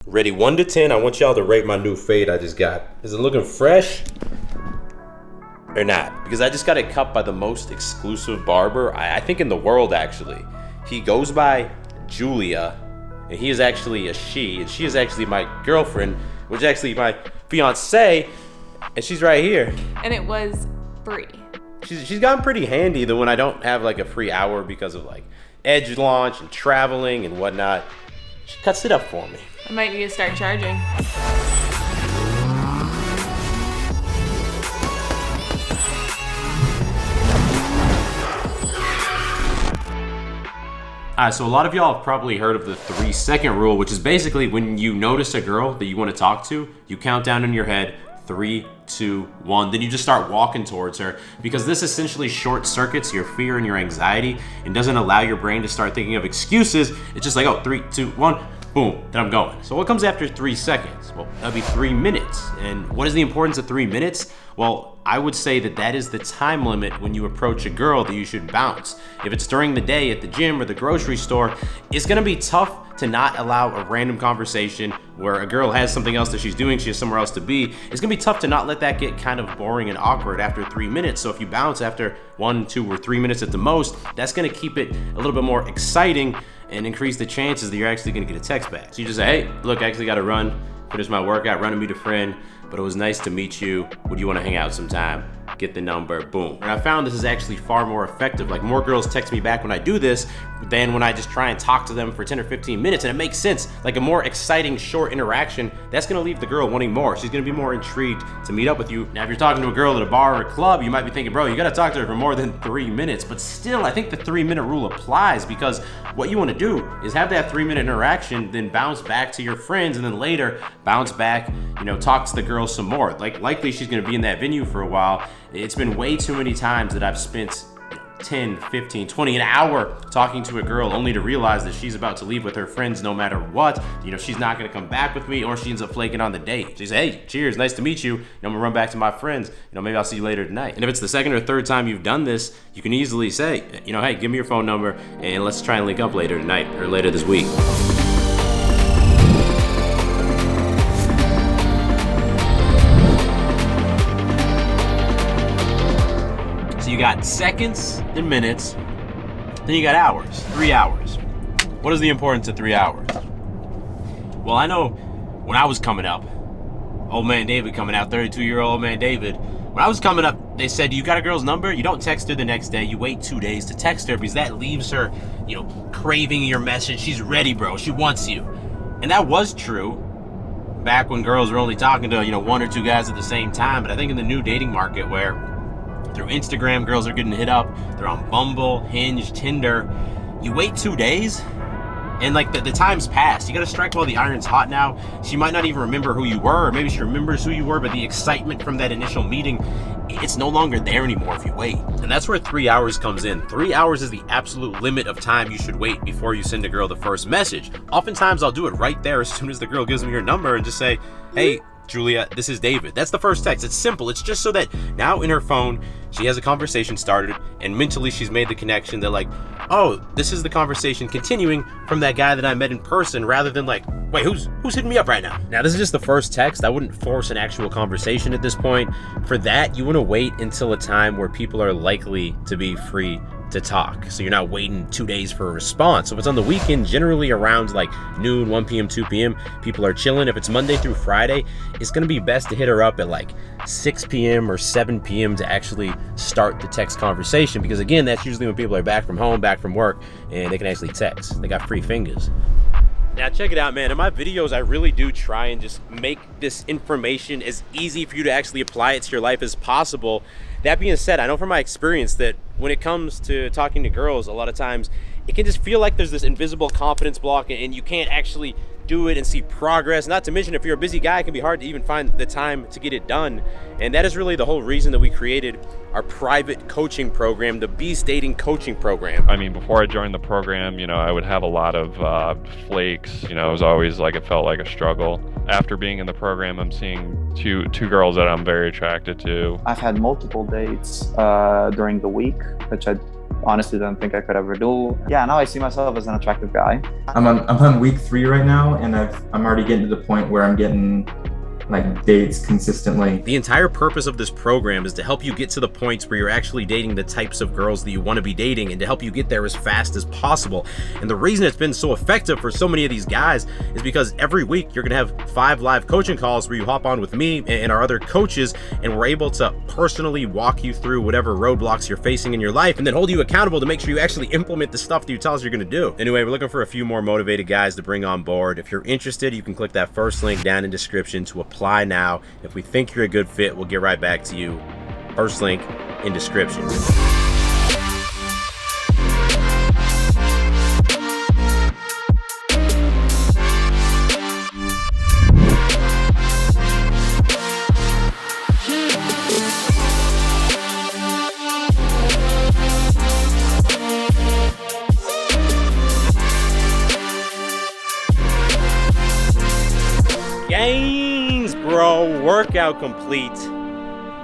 Ready 1 to 10. I want y'all to rate my new fade I just got. Is it looking fresh or not? Because I just got it cut by the most exclusive barber, I think in the world actually. He goes by Julia, and he is actually a she, and she is actually my girlfriend, which is actually my fiance, and she's right here. And it was free. She's gotten pretty handy though when I don't have like a free hour because of like edge launch and traveling and whatnot. She cuts it up for me. I might need to start charging. So a lot of y'all have probably heard of the 3-second rule, which is basically when you notice a girl that you want to talk to, you count down in your head 3, 2, 1, then you just start walking towards her, because this essentially short circuits your fear and your anxiety and doesn't allow your brain to start thinking of excuses. It's just like, oh, 3, 2, 1, boom, then I'm going. So what comes after 3 seconds? Well, that'd be 3 minutes. And what is the importance of 3 minutes? Well, I would say that is the time limit when you approach a girl that you should bounce. If it's during the day at the gym or the grocery store, it's gonna be tough to not allow a random conversation where a girl has something else that she's doing, she has somewhere else to be. It's gonna be tough to not let that get kind of boring and awkward after 3 minutes. So if you bounce after 1, 2, or 3 minutes at the most, that's gonna keep it a little bit more exciting and increase the chances that you're actually gonna get a text back. So you just say, hey, look, I actually gotta run, finish my workout, run and meet a friend, but it was nice to meet you. Would you wanna hang out sometime? Get the number, boom. And I found this is actually far more effective. Like, more girls text me back when I do this than when I just try and talk to them for 10 or 15 minutes, and it makes sense. Like, a more exciting short interaction, that's gonna leave the girl wanting more. She's gonna be more intrigued to meet up with you. Now, if you're talking to a girl at a bar or a club, you might be thinking, bro, you gotta talk to her for more than 3 minutes, but still, I think the 3-minute rule applies, because what you wanna do is have that 3-minute interaction, then bounce back to your friends, and then later bounce back, talk to the girl some more. Like, likely she's gonna be in that venue for a while. It's been way too many times that I've spent 10, 15, 20, an hour talking to a girl only to realize that she's about to leave with her friends no matter what. She's not gonna come back with me, or she ends up flaking on the date. She says, hey, cheers, nice to meet you. I'm gonna run back to my friends. Maybe I'll see you later tonight. And if it's the second or third time you've done this, you can easily say, hey, give me your phone number and let's try and link up later tonight or later this week. You got seconds and minutes, then you got hours, 3 hours. What is the importance of 3 hours? Well, I know when I was coming up, old man David coming out, 32-year-old old man David, when I was coming up, they said, you got a girl's number? You don't text her the next day, you wait 2 days to text her, because that leaves her, craving your message. She's ready, bro, she wants you. And that was true back when girls were only talking to, 1 or 2 guys at the same time. But I think in the new dating market, where through Instagram, girls are getting hit up. They're on Bumble, Hinge, Tinder. You wait 2 days, and like the time's passed. You gotta strike while the iron's hot now. She might not even remember who you were, or maybe she remembers who you were, but the excitement from that initial meeting, it's no longer there anymore if you wait. And that's where 3 hours comes in. 3 hours is the absolute limit of time you should wait before you send a girl the first message. Oftentimes, I'll do it right there as soon as the girl gives me your number and just say, hey, Julia, this is David. That's the first text. It's simple. It's just so that now in her phone, she has a conversation started, and mentally she's made the connection that, like, oh, this is the conversation continuing from that guy that I met in person, rather than like, wait, who's hitting me up right now? Now, this is just the first text. I wouldn't force an actual conversation at this point. For that, you want to wait until a time where people are likely to be free to talk. So you're not waiting 2 days for a response. So if it's on the weekend, generally around like noon, 1 p.m., 2 p.m., people are chilling. If it's Monday through Friday, it's gonna be best to hit her up at like 6 p.m. or 7 p.m. to actually start the text conversation, because again, that's usually when people are back from home, back from work, and they can actually text. They got free fingers. Now check it out, man. In my videos, I really do try and just make this information as easy for you to actually apply it to your life as possible. That being said, I know from my experience that when it comes to talking to girls, a lot of times it can just feel like there's this invisible confidence block, and you can't actually do it and see progress. Not to mention, if you're a busy guy, it can be hard to even find the time to get it done. And that is really the whole reason that we created our private coaching program, the Beast Dating Coaching Program. I mean, before I joined the program, I would have a lot of flakes. It was always like, it felt like a struggle. After being in the program, I'm seeing two girls that I'm very attracted to. I've had multiple dates during the week, which I honestly didn't think I could ever do. Yeah, now I see myself as an attractive guy. I'm on week 3 right now, and I'm already getting to the point where I'm getting like dates consistently. The entire purpose of this program is to help you get to the points where you're actually dating the types of girls that you want to be dating, and to help you get there as fast as possible. And the reason it's been so effective for so many of these guys is because every week you're gonna have 5 live coaching calls where you hop on with me and our other coaches, and we're able to personally walk you through whatever roadblocks you're facing in your life, and then hold you accountable to make sure you actually implement the stuff that you tell us you're gonna do. Anyway, we're looking for a few more motivated guys to bring on board. If you're interested, you can click that first link down in description to apply now. If we think you're a good fit, we'll get right back to you. First link in description. Gains, bro. Workout complete.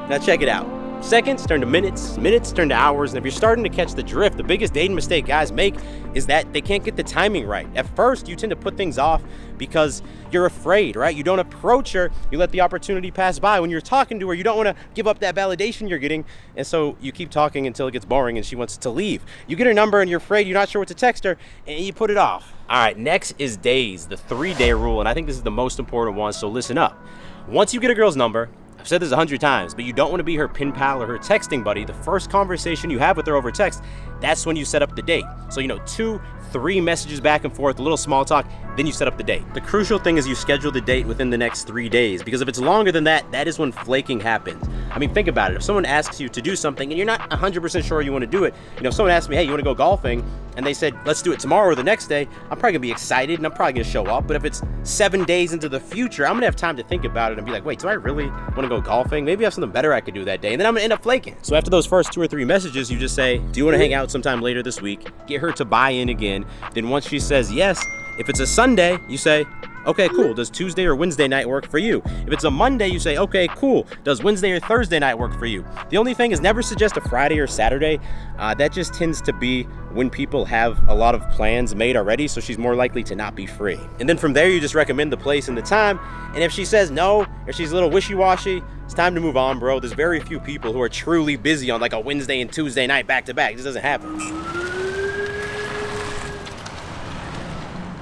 Now check it out. Seconds turn to minutes, minutes turn to hours, and if you're starting to catch the drift, the biggest dating mistake guys make is that they can't get the timing right. At first, you tend to put things off because you're afraid, right? You don't approach her, you let the opportunity pass by. When you're talking to her, you don't want to give up that validation you're getting, and so you keep talking until it gets boring and she wants to leave. You get her number and you're afraid, you're not sure what to text her, and you put it off. All right, next is days, the 3-day rule, and I think this is the most important one, so listen up. Once you get a girl's number, I've said this 100 times, but you don't want to be her pen pal or her texting buddy. The first conversation you have with her over text, that's when you set up the date. So, 2, 3 messages back and forth, a little small talk, then you set up the date. The crucial thing is you schedule the date within the next 3 days, because if it's longer than that, that is when flaking happens. I mean, think about it. If someone asks you to do something and you're not 100% sure you want to do it, if someone asks me, hey, you want to go golfing? And they said, let's do it tomorrow or the next day, I'm probably gonna be excited and I'm probably gonna show up. But if it's 7 days into the future, I'm gonna have time to think about it and be like, wait, do I really want to go golfing? Maybe I have something better I could do that day. And then I'm gonna end up flaking. So after those first 2 or 3 messages, you just say, do you want to hang out sometime later this week? Get her to buy in again. Then once she says yes, if it's a Sunday, you say, okay, cool. Does Tuesday or Wednesday night work for you? If it's a Monday, you say, okay, cool. Does Wednesday or Thursday night work for you? The only thing is never suggest a Friday or Saturday. That just tends to be when people have a lot of plans made already, so she's more likely to not be free. And then from there, you just recommend the place and the time. And if she says no, or she's a little wishy-washy, it's time to move on, bro. There's very few people who are truly busy on like a Wednesday and Tuesday night back-to-back. This doesn't happen.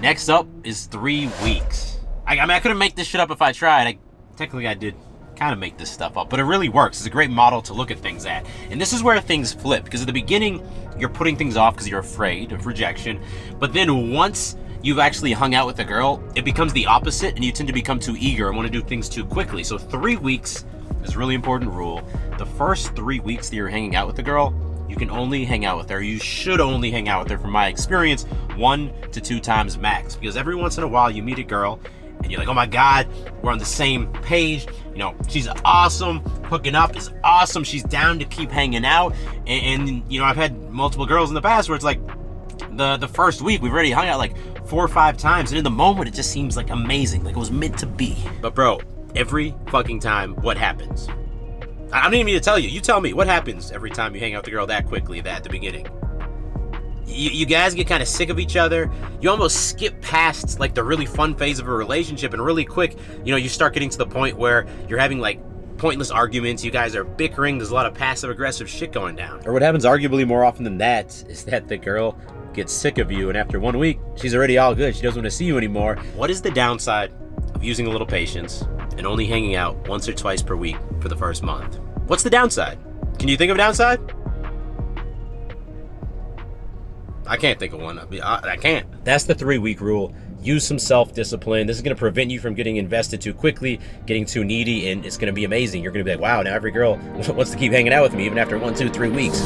Next up is 3 weeks. I mean, I couldn't make this shit up if I tried. Technically, I did kind of make this stuff up, but it really works. It's a great model to look at things at. And this is where things flip, because at the beginning, you're putting things off because you're afraid of rejection. But then once you've actually hung out with a girl, it becomes the opposite, and you tend to become too eager and want to do things too quickly. So 3 weeks is a really important rule. The first 3 weeks that you're hanging out with the girl, you can only hang out with her. You should only hang out with her, from my experience, 1 to 2 times max. Because every once in a while you meet a girl and you're like, oh my God, we're on the same page. She's awesome. Hooking up is awesome. She's down to keep hanging out. And I've had multiple girls in the past where it's like the first week we've already hung out like 4 or 5 times. And in the moment, it just seems like amazing. Like it was meant to be. But bro, every fucking time, what happens? I don't even need to tell you. You tell me, what happens every time you hang out with the girl that quickly, at the beginning? You guys get kind of sick of each other. You almost skip past like the really fun phase of a relationship, and really quick, you start getting to the point where you're having like pointless arguments. You guys are bickering. There's a lot of passive aggressive shit going down. Or what happens arguably more often than that is that the girl gets sick of you, and after 1 week, she's already all good. She doesn't want to see you anymore. What is the downside of using a little patience and only hanging out once or twice per week for the first month? What's the downside? Can you think of a downside? I can't think of one. I can't. That's the 3-week rule. Use some self-discipline. This is going to prevent you from getting invested too quickly, getting too needy, and it's going to be amazing. You're going to be like, wow, now every girl wants to keep hanging out with me even after 1, 2, 3 weeks.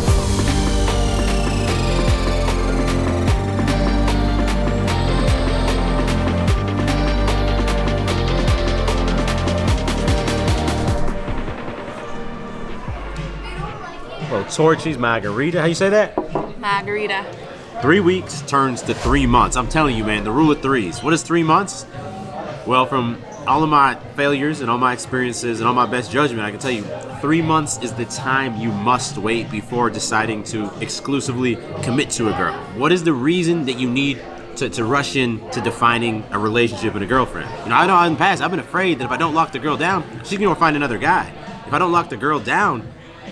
Well, Torchy's margarita. How you say that? Margarita. 3 weeks turns to 3 months. I'm telling you, man, the rule of threes. What is 3 months? Well, from all of my failures and all my experiences and all my best judgment, I can tell you 3 months is the time you must wait before deciding to exclusively commit to a girl. What is the reason that you need to rush in to defining a relationship and a girlfriend? You know, I know in the past I've been afraid that if I don't lock the girl down, she's gonna find another guy. If I don't lock the girl down,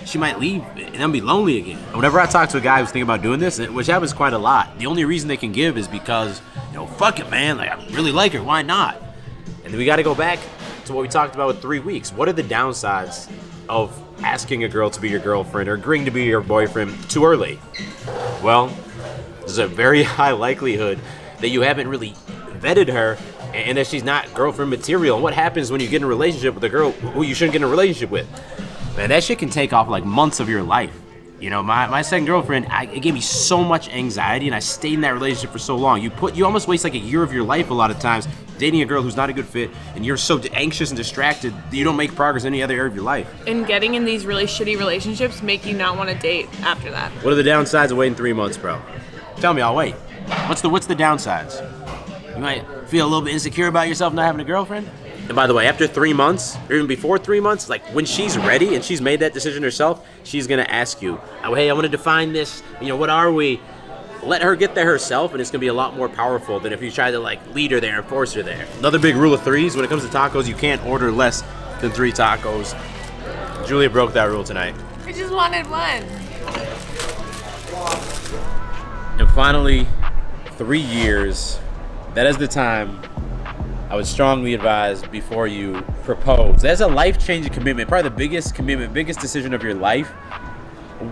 she might leave and I'll be lonely again. Whenever I talk to a guy who's thinking about doing this, which happens quite a lot, the only reason they can give is because, you know, fuck it, man, like I really like her, why not? And then we gotta go back to what we talked about with 3 weeks. What are the downsides of asking a girl to be your girlfriend or agreeing to be your boyfriend too early? Well, there's a very high likelihood that you haven't really vetted her and that she's not girlfriend material. And what happens when you get in a relationship with a girl who you shouldn't get in a relationship with? Man, that shit can take off like months of your life. You know, my second girlfriend, it gave me so much anxiety, and I stayed in that relationship for so long. You almost waste like a year of your life a lot of times dating a girl who's not a good fit, and you're so anxious and distracted that you don't make progress in any other area of your life. And getting in these really shitty relationships make you not want to date after that. What are the downsides of waiting 3 months, bro? Tell me, I'll wait. What's the downsides? You might feel a little bit insecure about yourself not having a girlfriend. And by the way, after 3 months, or even before 3 months, like when she's ready and she's made that decision herself, she's gonna ask you, oh, hey, I wanna define this, you know, what are we? Let her get there herself, and it's gonna be a lot more powerful than if you try to like lead her there and force her there. Another big rule of threes, when it comes to tacos, you can't order less than 3 tacos. Julia broke that rule tonight. I just wanted one. And finally, 3 years, that is the time I would strongly advise before you propose. That's a life-changing commitment, probably the biggest commitment, biggest decision of your life.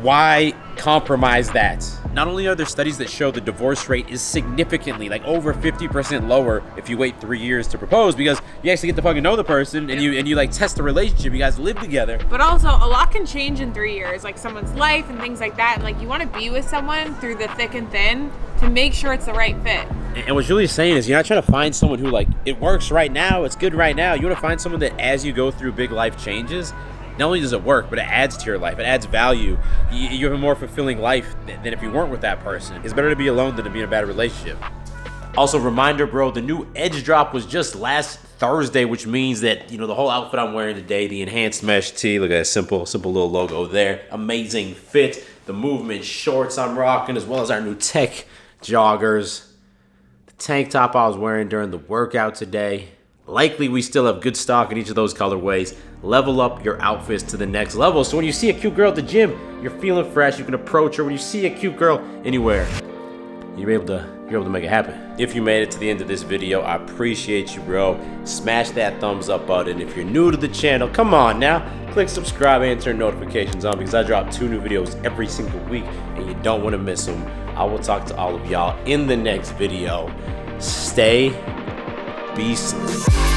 Why compromise that? Not only are there studies that show the divorce rate is significantly, like over 50% lower if you wait 3 years to propose, because you actually get to fucking know the person and you like test the relationship, you guys live together. But also, a lot can change in 3 years, like someone's life and things like that. And like you want to be with someone through the thick and thin to make sure it's the right fit. And what Julius saying is you're not trying to find someone who like, it works right now, it's good right now. You want to find someone that as you go through big life changes, not only does it work, but it adds to your life. It adds value. You have a more fulfilling life than if you weren't with that person. It's better to be alone than to be in a bad relationship. Also, reminder, bro, the new Edge drop was just last Thursday, which means that, you know, the whole outfit I'm wearing today, the enhanced mesh tee, look at that simple little logo there. Amazing fit. The movement shorts I'm rocking, as well as our new tech joggers. The tank top I was wearing during the workout today. Likely we still have good stock in each of those colorways. Level up your outfits to the next level, so when you see a cute girl at the gym, you're feeling fresh, you can approach her. When you see a cute girl anywhere, you're able to make it happen. If you made it to the end of this video, I appreciate you, bro. Smash that thumbs up button. If you're new to the channel, come on now, click subscribe and turn notifications on, because I drop 2 new videos every single week and you don't want to miss them. I will talk to all of y'all in the next video. Stay beastly.